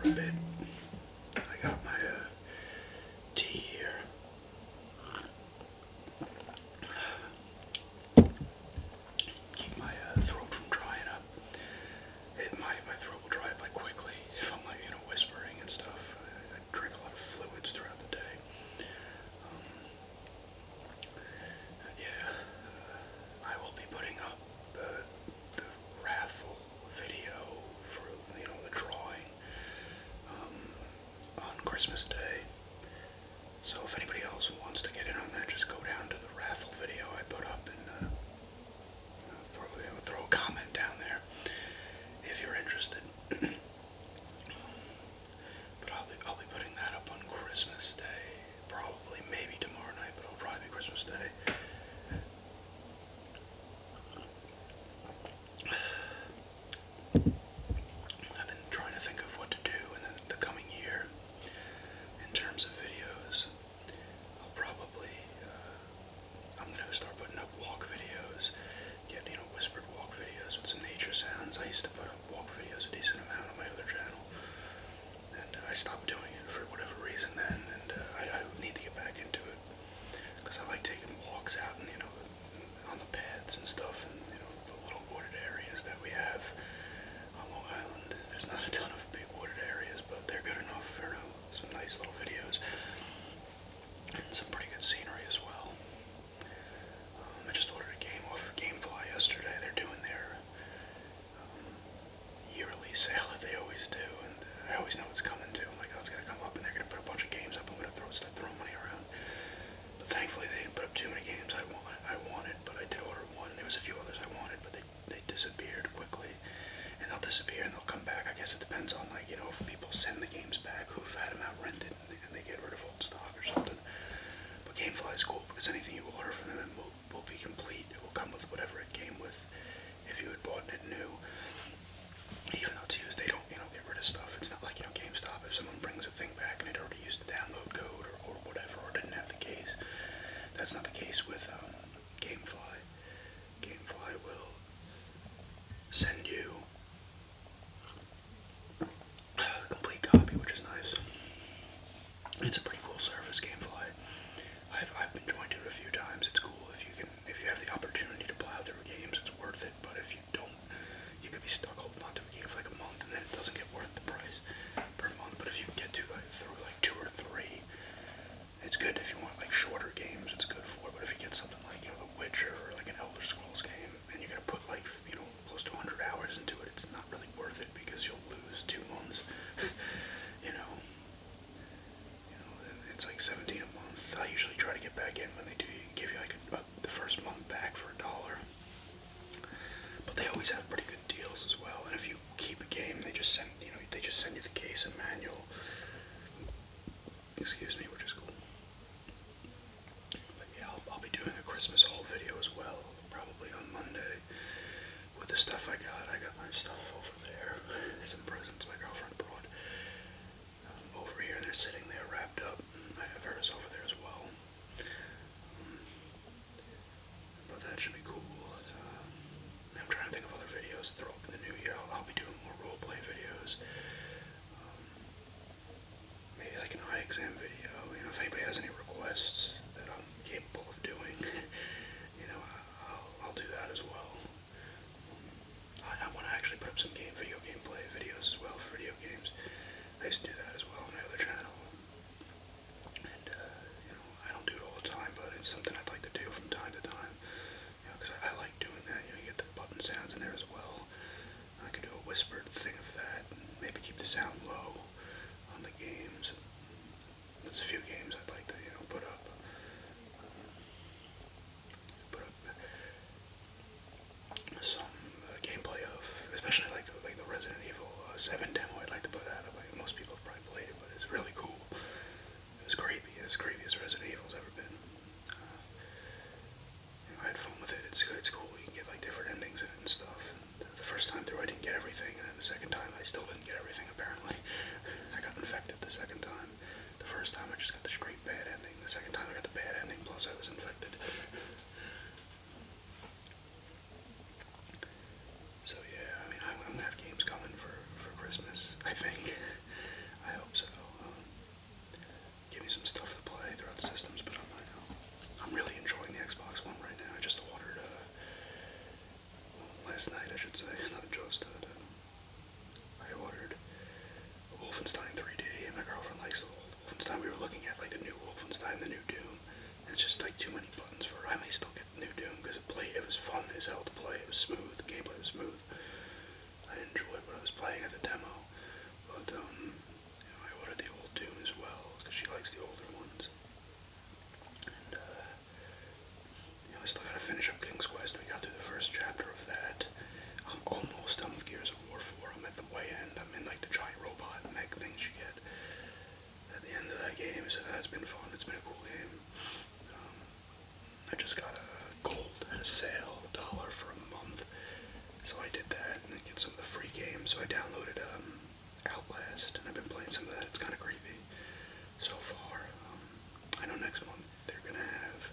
a bit. I got my tea here. Keep my throat from drying up. My throat will dry up like quickly if I'm like, whispering and stuff. I drink a lot of fluids throughout the day. Yeah, I will be putting up the raffle video for, the drawing on Christmas Day. So if anybody else wants to get in on that, just go down to the raffle video I put up and throw a comment down there if you're interested. But I'll be putting that up on Christmas Day, probably, maybe tomorrow night, but it'll probably be Christmas Day. I've been trying to think of what to do in the coming year in terms of videos. I'm going to start putting up walk videos, get, whispered walk videos with some nature sounds. I used to put up walk videos a decent amount on my other channel, and I stopped doing it for whatever reason then, and I need to get back into it, because I like taking walks out and, on the paths and stuff, and, the little wooded areas that we have on Long Island. There's not a ton of big wooded areas, but they're good enough for, some nice little videos, and some pretty good scenery as well. I just ordered a game off of GameFly yesterday. They're doing their yearly sale that they always do, and I always know it's coming too. I'm like, oh, it's gonna come up, and they're gonna put a bunch of games up. I'm gonna start throwing money around. But thankfully, they didn't put up too many games I wanted, but I did order one. There was a few others I wanted, but they disappeared quickly, and they'll disappear and they'll come back. I guess it depends on, like, if people send the games back who've had them out rented and they get rid of old stock or something. But GameFly is cool because anything you order from them will be complete. It will come with whatever it came with if you had bought it new. Even though it's used, they don't, get rid of stuff. It's not like, GameStop. If someone brings a thing back and it already used the download code or whatever, or didn't have the case, that's not the case with GameFly. GameFly will send you the complete copy, which is nice. It's a pretty cool service, GameFly. I've been joined to it a few times. It's cool if you have the opportunity to plow through games, it's worth it. But if you don't, you could be stuck holding on to a game for like a month, and then it doesn't get worth the price per month. But if you get through like 2 or 3, it's good. If you want like shorter games, it's good for. But if you get something like The Witcher or like an Elder Scrolls game, and you're gonna put like close to 100 hours into it, it's not really worth it because you'll lose 2 months. It's like $17 a month. I usually try to get back in when they do give you like the first month back for $1. But they always have pretty good deals as well. And if you keep a game, they just send you the case and manual. Excuse me, which is cool. But yeah, I'll be doing a Christmas haul video as well, probably on Monday, with the stuff I got. I got my stuff over there. Some presents my girlfriend brought over here, and they're sitting there wrapped up. I have hers over there as well. But that should be cool. I'm trying to think of other videos to throw up in the new year. I'll be doing more roleplay videos. Maybe like an eye exam video. If anybody has any requests that I'm capable of doing, I'll do that as well. I want to actually put up some video gameplay videos as well for video games. I used to do that as well on my other channel. And, I don't do it all the time, but it's something I'd like to do from time to time. Because I like doing that. You get the button sounds in there as well. I could do a whispered thing of that, and maybe keep the sound low on the games. There's a few games I'd like to, put up. Some gameplay of, especially like the Resident Evil 7 demo. I'd like to put that up. Like, most people have probably played it, but it's really cool. It was creepy, as creepy as Resident Evil's ever been. I had fun with it. It's cool. You can get like different endings in it and stuff. And the first time through, I didn't get everything, and then the second time, I still didn't get everything. Apparently, I got infected the second time. The first time, I just got the straight bad ending. The second time, I got the bad ending. Plus, I was infected. So yeah, I mean, I'm gonna have games coming for Christmas, I think. it's just like too many buttons for. I may still get New Doom because it was fun as hell to play. It was smooth. The gameplay was smooth. I enjoyed what I was playing at the demo, but I ordered the old Doom as well because she likes the older ones. And I still gotta finish up King's Quest. We got through the first chapter of that. I'm almost done with Gears of War 4. I'm at the way end. I'm in like the giant robot mech things you get at the end of that game, so that's been fun. It's been a cool game. I just got a gold at a sale, $1 for a month, so I did that and get some of the free games. So I downloaded Outlast, and I've been playing some of that. It's kind of creepy so far. I know next month they're gonna have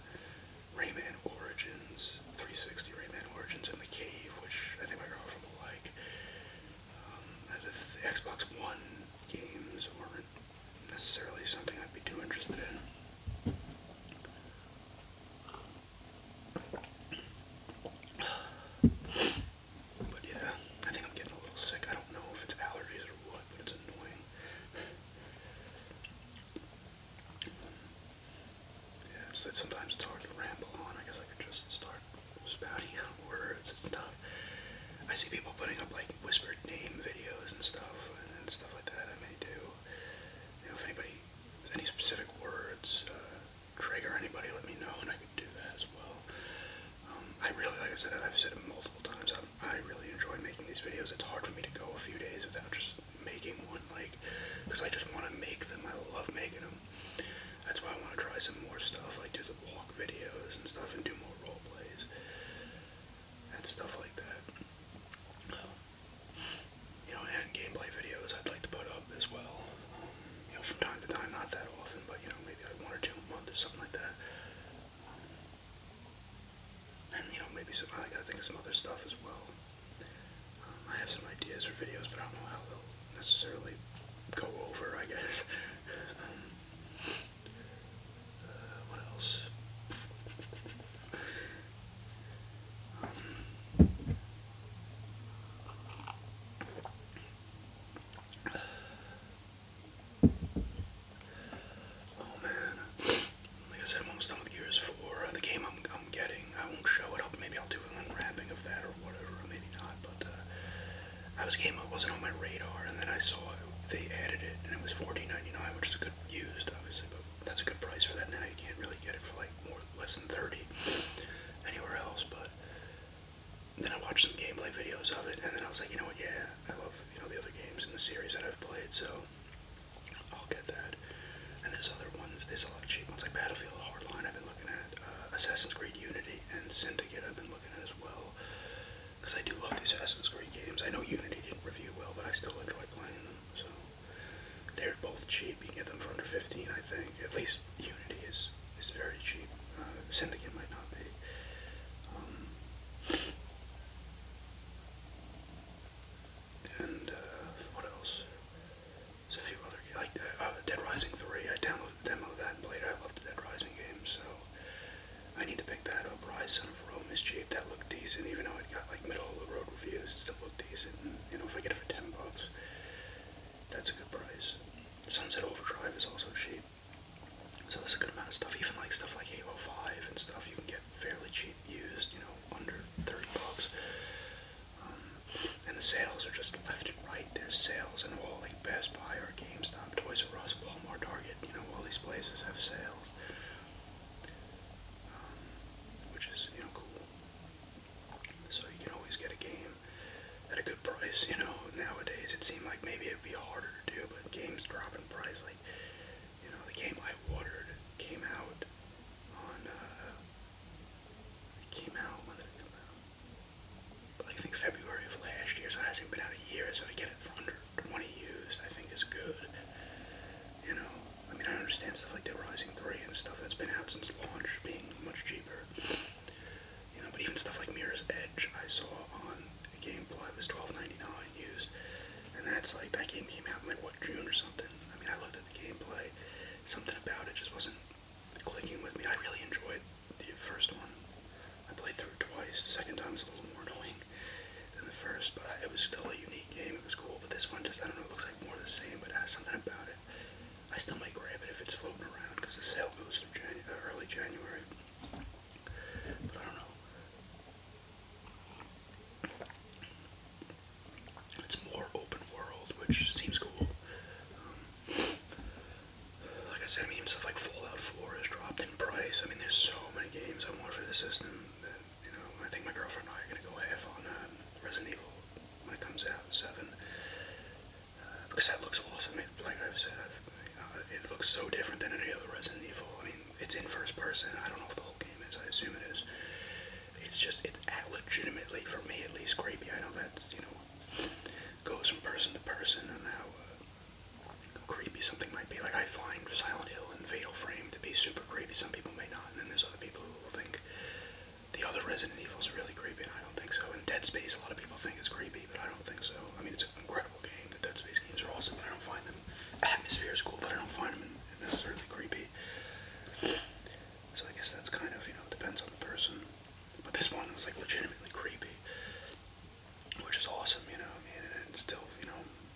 Rayman Origins, 360 Rayman Origins in the Cave, which I think my girlfriend will like. The Xbox One games weren't necessarily something I'd be too interested in. But yeah, I think I'm getting a little sick. I don't know if it's allergies or what, but it's annoying. Yeah, sometimes it's hard to ramble on. I guess I could just start spouting out words and stuff. I see people putting up like whispered name videos and stuff like that. I may do. If anybody, any specific words trigger anybody, let me know, and I could do that as well. I really, like I said, I've said it multiple times, I really enjoy making these videos. It's hard for me to go a few days without just making one, like, because I just want to make them. I love making them. That's why I want to try some more stuff, like do the walk videos and stuff, and do more role plays and stuff like that. And gameplay videos I'd like to put up as well. From time to time, not that often, but maybe like 1 or 2 a month or something like that. And maybe I gotta think of some other stuff as well. I have some ideas for videos, but I don't know how they'll necessarily go over, I guess. What else? Oh man, like I said, I'm almost done with Gears 4. The game I'm getting, I won't show it up. Maybe I'll do an unwrapping of that or whatever, or maybe not. But that was a game that wasn't on my radar, and then I saw they added it, and it was $14.99, which is a good used, obviously, but that's a good price for that now. You can't really get it for like less than 30 anywhere else. But then I watched some gameplay videos of it, and then I was like, you know what? Yeah, I love the other games in the series that I've played, so I'll get that. And there's other ones. There's a lot of cheap ones like Battlefield Hardline. I've been looking at Assassin's Creed Unity and Syndicate. I've been looking at as well because I do love the Assassin's Creed games. I know Unity didn't review well, but I still enjoy playing them. So they're both cheap. You can get them for under 15, I think. At least Unity is very cheap. Syndicate might not be. And what else? There's a few other like Dead Rising 3. I downloaded the demo of that and played it. I love the Dead Rising game, so I need to pick that up. Rise Son of Rome is cheap. That looked decent, even though it got like middle of the road reviews. It still looked decent. And, if I get it for $10, that's a good price. Sunset Overdrive is also cheap. So there's a good amount of stuff. Even like stuff like Halo 5 and stuff you can get fairly cheap used, under $30. And the sales are just left and right. There's sales in all like Best Buy or GameStop, Toys R Us, Walmart, Target. All these places have sales, which is cool. So you can always get a game at a good price. Nowadays it seemed like maybe it'd be harder to do, but games drop in price. Like the game I ordered came out on when did it come out? I think February of last year, so it hasn't been out a year, so to get it for under 20 used, I think is good. I understand stuff like Dead Rising 3 and stuff that's been out since launch being much cheaper. But even stuff like Mirror's Edge, I saw on Gameplay, it was $12.99 used, and that's like, that game came out in June or something. I looked at the gameplay, something about it just wasn't clicking with me. I really enjoyed the first one. I played through it twice. The second time was a little more annoying than the first, but it was still a unique game. It was cool, but this one just, I don't know, it looks like more of the same, but it has something about it. I still might grab it if it's floating around, because the sale goes through early January. But I don't know. It's more open world, which seems cool. Like I said, I mean, stuff like Fallout 4 has dropped in price. I mean, there's so many games I want for the system that, I think my girlfriend and I are going to go half on Resident Evil when it comes out, 7. Because that looks awesome. Like I've said, it looks so different than any other Resident Evil. I mean, it's in first person. I don't know if the whole game is. I assume it is. It's legitimately, for me at least, creepy. I know that, goes from person to person and how creepy something might be. Like, I find Silent Hill and Fatal Frame to be super creepy. Some people may not, and then there's other people who will think the other Resident Evils are really creepy, and I don't think so. And Dead Space, a lot of people think is creepy, but I don't think so. I mean, it's an incredible game. The Dead Space games are awesome, but I don't find them. Atmosphere is cool, but I don't find them necessarily creepy. So I guess that's kind of, depends on the person. But this one was, like, legitimately creepy, which is awesome, I mean, and still,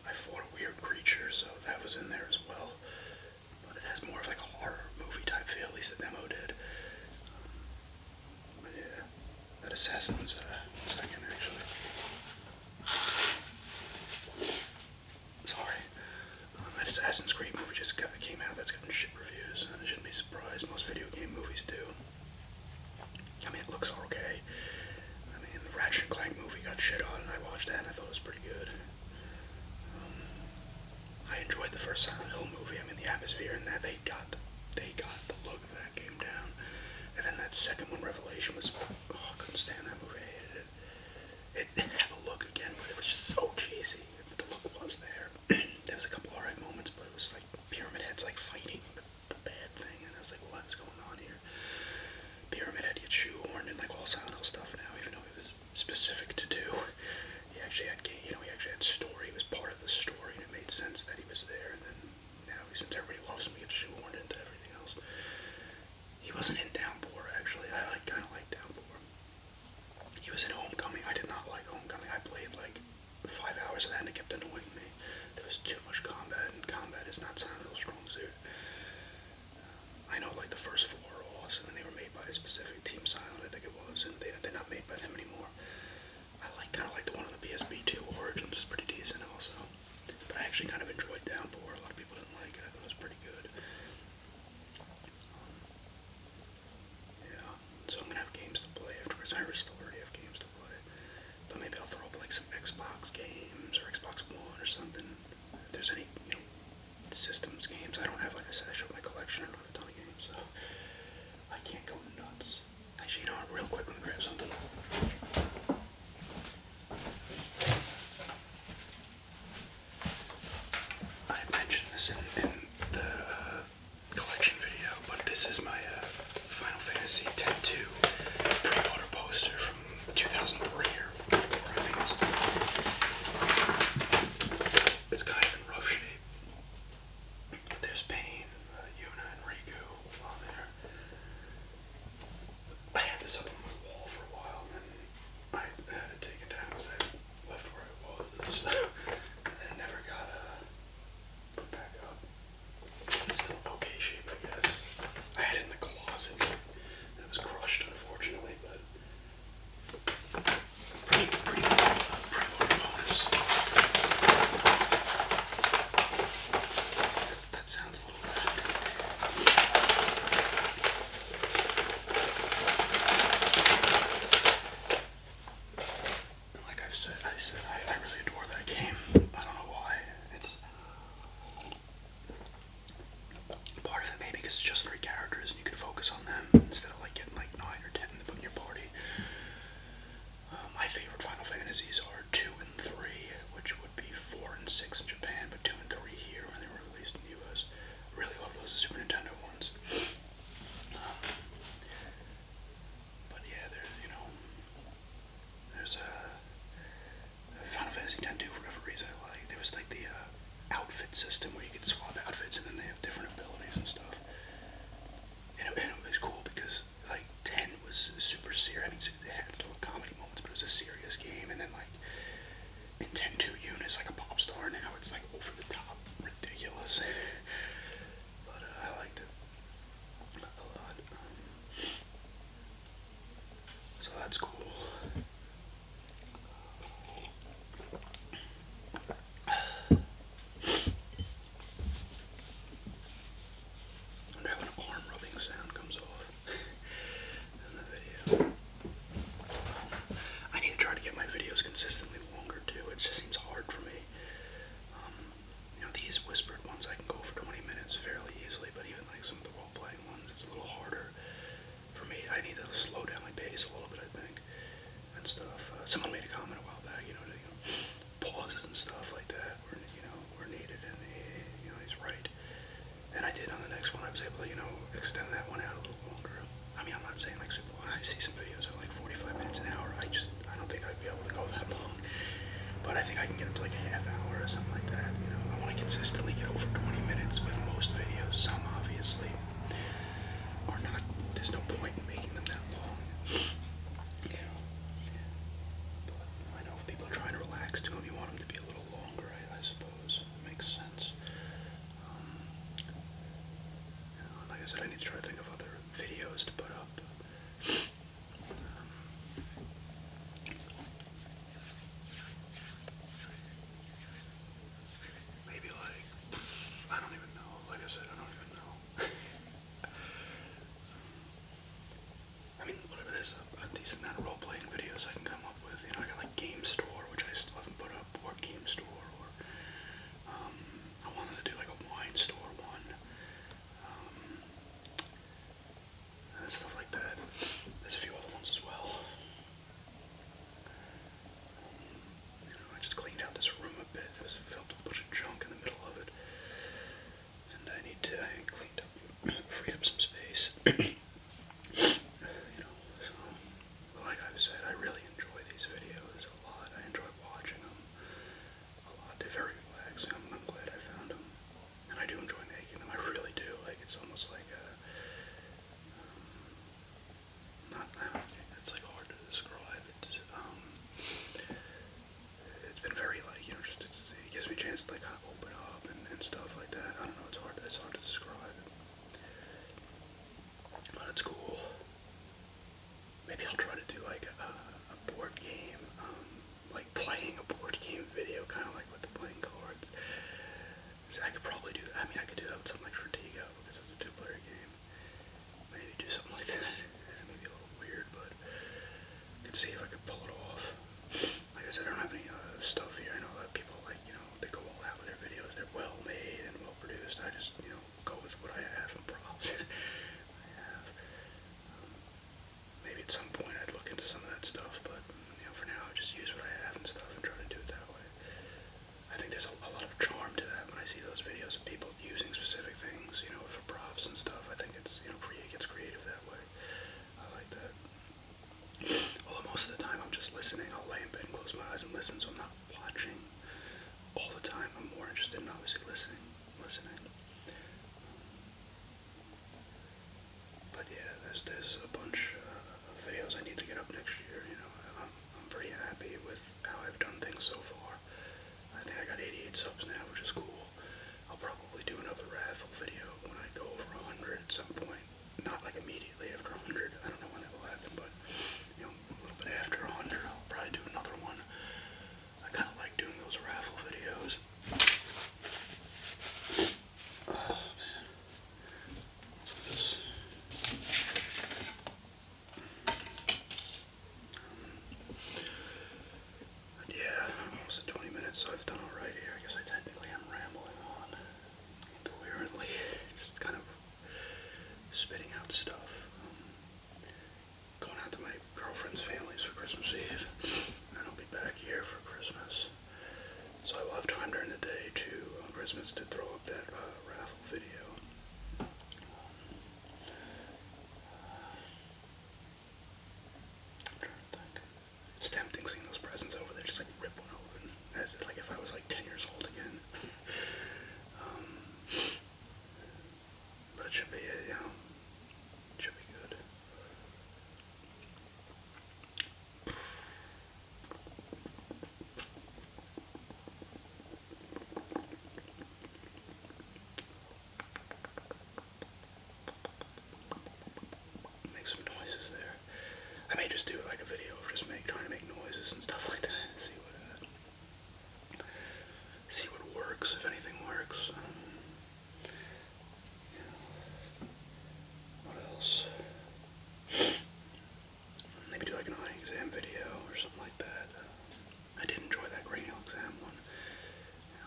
I fought a weird creature, so that was in there as well. But it has more of, like, a horror movie type feel, at least the demo did. But yeah, that Assassin's second, actually. Sorry. That Assassin's Creed movie just came out. That's gotten shit reviews, and I shouldn't be surprised. Most video game movies do. I mean, it looks okay. I mean, the Ratchet and Clank movie got shit on, and I watched that, and I thought it was pretty good. I enjoyed the first Silent Hill movie. I mean, the atmosphere and that, they got the look of that game down. And then that second one, Revelation, was, I couldn't stand that movie. I hated it. It had the look again, but it was just so cheesy. But the look was there. There was a couple alright moments, but it was like Pyramid Head's like fighting the bad thing, and I was like, what's going on here? Pyramid Head gets shoehorned in like all Silent Hill stuff now, even though it was specific to do. He actually had he actually had story. He was part of the story, and it made sense that he was there. And then now, since everybody loves him, he gets shoehorned into everything else. He wasn't in Downpour, actually. I kind of like Downpour. He was in Homecoming. I did not like Homecoming. I played like 5 hours of that, and it kept annoying me. There was too much combat, and combat is not Silent Hill's strong suit. I know, like, the first 4 are awesome, and they were made by a specific Team Silent, I think it was, and they're not made by them anymore. I kind of like the one on the PSP2 Origins, is pretty decent also. But I actually kind of enjoyed Downpour. A lot of people didn't like it. I thought it was pretty good. Yeah, so I'm gonna have games to play afterwards. I still already have games to play. But maybe I'll throw up like some Xbox games or Xbox One or something. If there's any, systems games. I don't have, like I said, I showed my collection. I don't have a ton of games, so I can't go nuts. Actually, real quick, let me grab something. I mentioned this in the collection video, but this is my Final Fantasy X-2 pre-order poster from 2003 or 4, I think it's kind of in rough shape. There's Pain, Yuna, and Riku on there. I had this up on my wall for a while, and then I had it taken down because I left where I was, and it never got put back up. It's still in okay shape, I guess. I had it in the closet, and it was crushed, unfortunately, but pretty pre-order bonus. That sounds a little bad. Like I really adore that game. I don't know why. It's part of it maybe because it's just 3 characters and you can focus on them instead of like getting like 9 or 10 to put in your party. My favorite Final Fantasies are 2 and 3, which would be 4 and 6 in Japan, but 2 and 3 here when they were released in the US. Really love those Super Nintendo ones. But yeah, there's Final Fantasy X-2 for whatever reason I like. There was like the outfit system where you could swap outfits and then they have different abilities and stuff. And it was cool because like 10 was super serious. I mean, it had still comedy moments, but it was a serious game. And then like in 10-2, Yuna's like a pop star now. It's like over the top, ridiculous. But I liked it. was able to, extend that one out a little longer. I mean, I'm not saying like super long. I see some videos that are like 45 minutes an hour. I don't think I'd be able to go that long. But I think I can get up to like a half hour or something like that. I want to consistently get over 20 minutes with most videos. Some obviously are not. There's no point in making them that long. But I know if people are trying to relax to them, you want them to be a little longer. I suppose it makes sense. Like I said, I need to try to think of other videos to put up. Maybe like, I don't even know. Like I said, I don't even know. I mean, whatever it is, a decent amount of role-playing videos I can come up with. I got like Game Store, which I still haven't put up, or Game Store, or I wanted to do like a wine store one. And stuff like that. There's a few other ones as well. I just cleaned out this room a bit. It was filled with a bunch of junk in the middle of it. And I cleaned up, freed up some space. Like I've said, I really enjoy these videos a lot. I enjoy watching them a lot. They're very relaxing. I'm glad I found them. And I do enjoy making them. I really do. Like, it's almost like it's like hard to describe. It's been very like, it gives me a chance to like kind of open up and stuff like that. I don't know, it's hard to describe. But it's cool. Maybe I'll try to do like a board game, like playing a board game video, kind of like with the playing cards. So I could probably do that. I mean, I could do that with something like Stratego, because it's a two-player game. Maybe do something like that. Maybe a little weird, but I could see if I could pull it off. Like I said, I don't have any stuff here. I know that people like, they go all out with their videos. They're well made and well produced. I just, go with what I have and props I have. Maybe at some point I'd look into some of that stuff, but for now I just use what I have and stuff and try to do it that way. I think there's a lot of charm to that when I see those videos of people using specific things, for props and stuff. I think it's, gets creative that way. I like that. Although most of the time I'm just listening. I'll lay in bed and close my eyes and listen, so I'm not watching all the time. I'm more interested in obviously listening. But yeah, there's a bunch of videos I need to get up next year. I'm pretty happy with how I've done things so far. I think I got 88 subs now, which is cool. I'll probably do another raffle video when I go over 100 at some point. Not like immediately after 100. I don't know when that will happen, but a little bit after 100, I'll probably do another one. I kind of like doing those raffle videos. Oh man, this. Yeah, almost at 20 minutes, so I've done alright here. I guess I technically am rambling on incoherently, just kind of spitting out stuff. Going out to my girlfriend's family's for Christmas Eve, and I'll be back here for Christmas. So I will have time during the day to, on Christmas, to throw up that raffle video. I'm trying to think. It's tempting seeing those presents over there, just like rip one open, as if, like if I was like 10 years old again. But it should be, it should be good. Make some noises there. I may just do like a video of just trying to make noises and stuff like that. See what works, if anything works. What else? Maybe do like an eye exam video or something like that. I did enjoy that cranial exam one.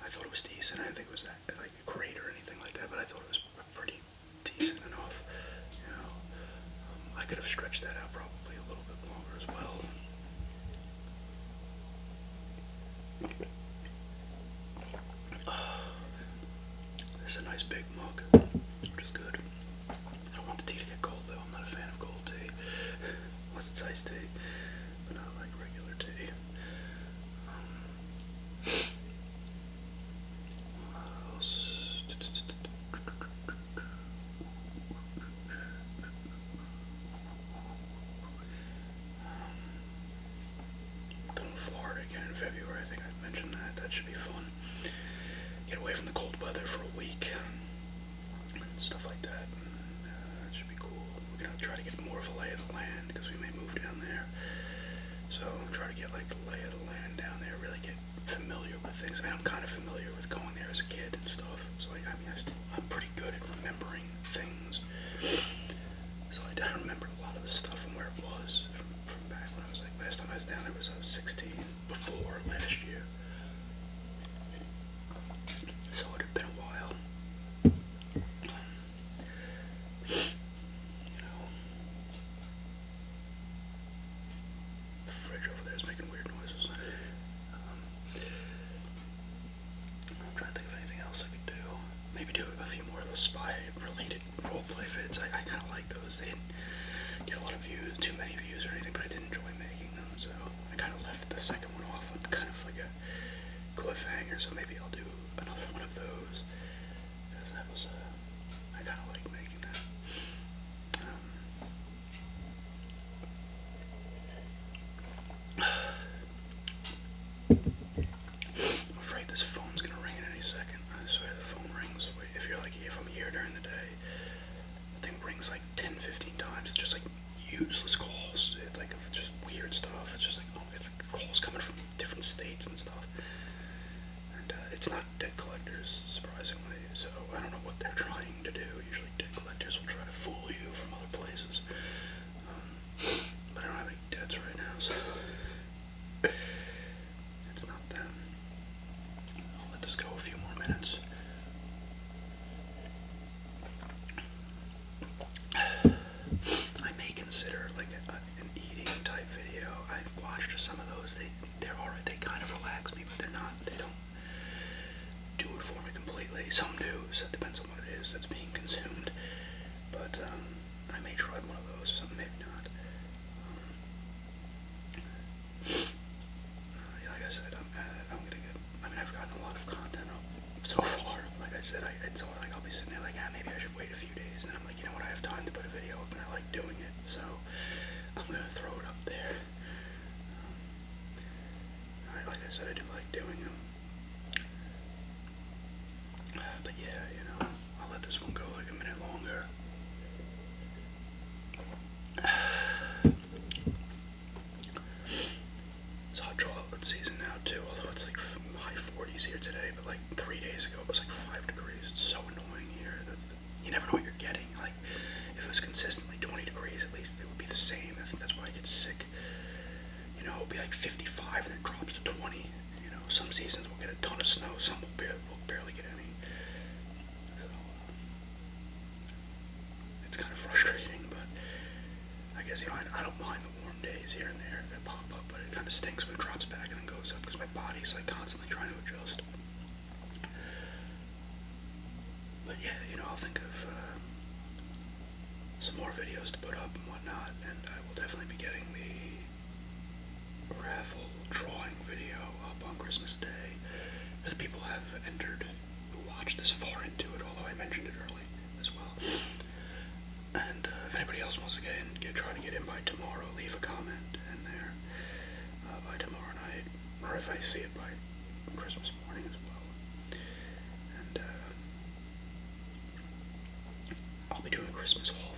I thought it was decent. I didn't think it was that like great or anything like that, but I thought it was pretty decent enough. I could have stretched that out probably a little bit longer as well. This is a nice big mug, which is good. it's iced tea, but not like regular tea. What else? I'm going to Florida again in February. I think I mentioned that. That should be fun. Get away from the cold weather for a week. Stuff like that. That should be cool. We're going to try to get more of a lay of the land because we may move down there. So try to get like the lay of the land down there, really get familiar with things. I mean, I'm kind of familiar with going there as a kid and stuff. So like, I mean, I'm pretty good at remembering things. So I remembered a lot of the stuff from where it was from back when I was like, last time I was down there was I was 16, before last year. So it had been a while. You know, the fridge over there is making weird noises. I'm trying to think of anything else I could do. Maybe do a few more of those spy-related roleplay vids. I kind of like those. They didn't get a lot of views, too many views or anything, but I did enjoy making them. So I kind of left the second one off on kind of like a cliffhanger. So maybe I'll do another one of those. Because that was, I kind of like making that. I'm afraid this phone's gonna ring in any second. I swear the phone rings. If you're like, if I'm here during the day, the thing rings like 10, 15 times. It's just like useless calls. It's like just weird stuff. It's just like, oh, it's calls coming from different states and stuff. And it's not debt collectors, surprisingly. So I don't know what they're trying to do. Usually debt collectors will try to fool you from other places. But I don't have any debts right now, so it's not them. I'll let this go a few more minutes. I may consider like an eating type video. I've watched some of those. They're alright. They kind of relax me, but they're not. They don't do it for me completely. Some do. So it depends on what it is that's being consumed. But I may try one of those or something. Maybe not. Yeah, like I said, I'm gonna get. I mean, I've gotten a lot of content up so far. Like I said, so like I'll be sitting there like, maybe I should wait a few days. And then I'm like, you know what? I have time to put a video up, and I like doing it. So I'm gonna throw it up there. Like I said, I do like doing them. But yeah, you know, I'll let this one go like a minute longer. It's hot chocolate season now too, although it's like high 40s here today, but like 3 days ago it was like 5 degrees. It's so annoying here. You never know what you're getting. Like, if it was consistently 20 degrees, at least it would be the same. I think that's why I get sick. You know, it'll be like 55 and then it drops to 20. You know, some seasons we'll get a ton of snow, some we'll barely get any. So, it's kind of frustrating, but I guess, you know, I don't mind the warm days here and there that pop up, but it kind of stinks when it drops back and then goes up because my body's like constantly trying to adjust. But yeah, you know, I'll think of some more videos to put up and whatnot, and I will definitely be getting the raffle drawing video up on Christmas Day, as people have entered who watched this far into it, although I mentioned it early as well. And if anybody else wants to try to get in by tomorrow, leave a comment in there by tomorrow night, or if I see it by Christmas morning as well. And I'll be doing a Christmas haul